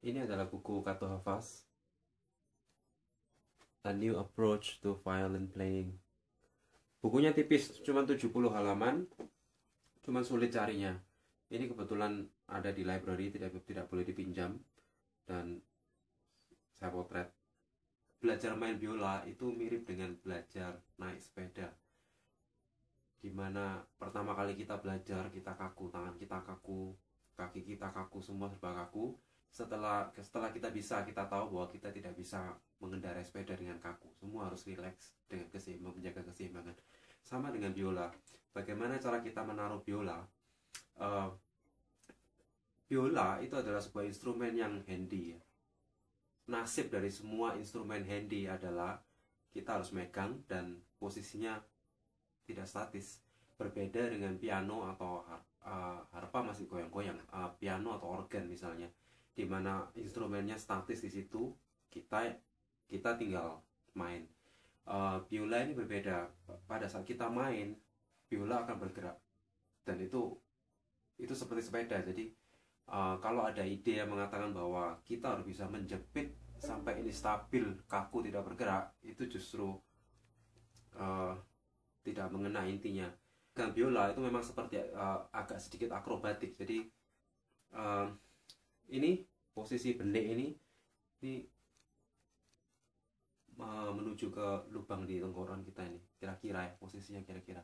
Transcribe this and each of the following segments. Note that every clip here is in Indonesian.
Ini adalah buku Kato Hafaz, A New Approach to Violin Playing. Bukunya tipis, cuma 70 halaman, cuma sulit carinya. Ini kebetulan ada di library, tidak boleh dipinjam, dan saya potret. Belajar main biola itu mirip dengan belajar naik sepeda, dimana pertama kali kita belajar, kita kaku, tangan kita kaku, kaki kita kaku, semua serba kaku. Setelah kita bisa, kita tahu bahwa kita tidak bisa mengendarai sepeda dengan kaku. Semua harus rileks dengan menjaga keseimbangan. Sama dengan biola. Bagaimana cara kita menaruh biola? Biola itu adalah sebuah instrumen yang handy. Nasib dari semua instrumen handy adalah kita harus megang dan posisinya tidak statis. Berbeda dengan piano atau harpa masih goyang-goyang. Piano atau organ misalnya, di mana instrumennya statis di situ, kita tinggal main. Biola ini berbeda. Pada saat kita main, biola akan bergerak, dan itu seperti sepeda. Jadi kalau ada ide yang mengatakan bahwa kita harus bisa menjepit sampai ini stabil, kaku, tidak bergerak, itu justru tidak mengena intinya. Dan biola itu memang seperti agak sedikit akrobatik. Jadi ini posisi benik ini menuju ke lubang di tenggorokan kita ini, kira-kira ya posisinya kira-kira.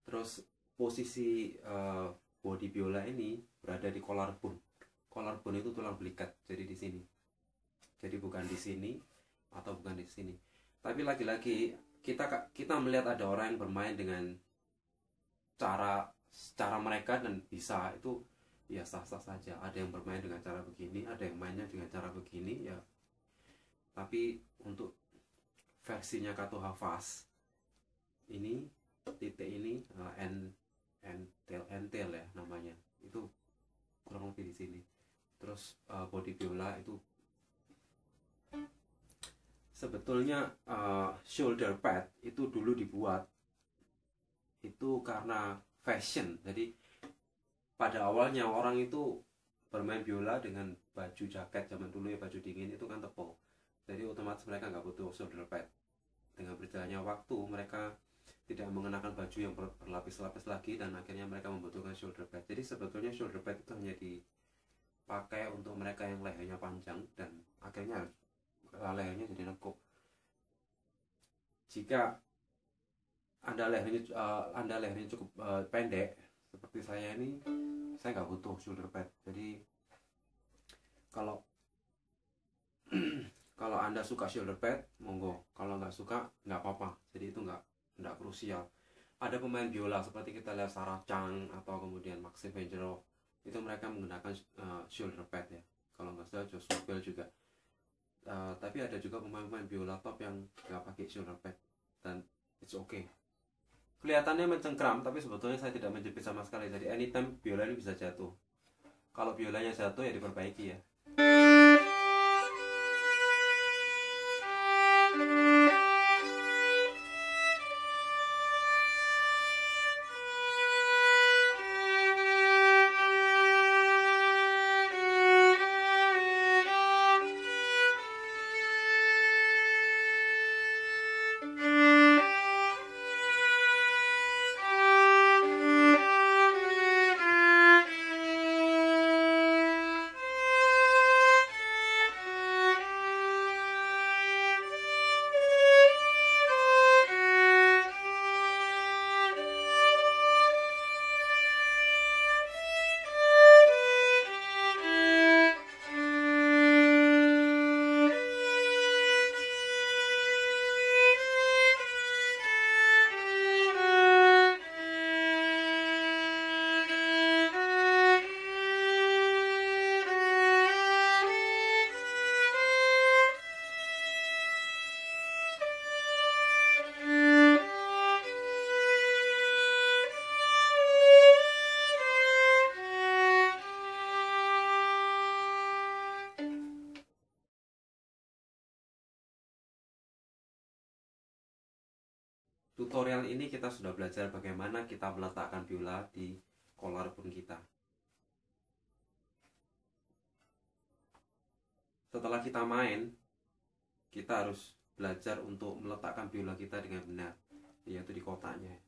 Terus posisi body biola ini berada di collarbone. Collarbone itu tulang belikat, jadi di sini. Jadi bukan di sini atau bukan di sini. Tapi lagi-lagi kita melihat ada orang yang bermain dengan cara mereka dan bisa, itu ya sah-sah saja. Ada yang bermain dengan cara begini, ada yang mainnya dengan cara begini ya. Tapi untuk versinya Kato Hafaz ini, titik ini entel ya namanya, itu kurang lebih di sini. Terus body biola itu sebetulnya shoulder pad itu dulu dibuat itu karena fashion. Jadi pada awalnya orang itu bermain biola dengan baju jaket zaman dulu ya, baju dingin itu kan tepung, jadi otomatis mereka nggak butuh shoulder pad. Dengan berjalannya waktu mereka tidak mengenakan baju yang berlapis-lapis lagi, dan akhirnya mereka membutuhkan shoulder pad. Jadi sebetulnya shoulder pad itu hanya dipakai untuk mereka yang lehernya panjang, dan akhirnya lehernya jadi nekuk. Jika anda lehernya cukup pendek seperti saya ini, saya nggak butuh shoulder pad. Jadi kalau Anda suka shoulder pad, monggo. Kalau nggak suka, nggak apa-apa. Jadi itu nggak krusial. Ada pemain biola seperti kita lihat Sarah Chang atau kemudian Maxim Vengerov, itu mereka menggunakan shoulder pad ya. Kalau nggak salah Joshua Bell juga. Tapi ada juga pemain biola top yang nggak pakai shoulder pad, dan it's okay. Kelihatannya mencengkram, tapi sebetulnya saya tidak menjepit sama sekali. Jadi anytime biola ini bisa jatuh. Kalau biolanya jatuh ya diperbaiki ya. Tutorial ini kita sudah belajar bagaimana kita meletakkan biola di collarbone kita. setelah kita main, kita harus belajar untuk meletakkan biola kita dengan benar, yaitu di kotaknya.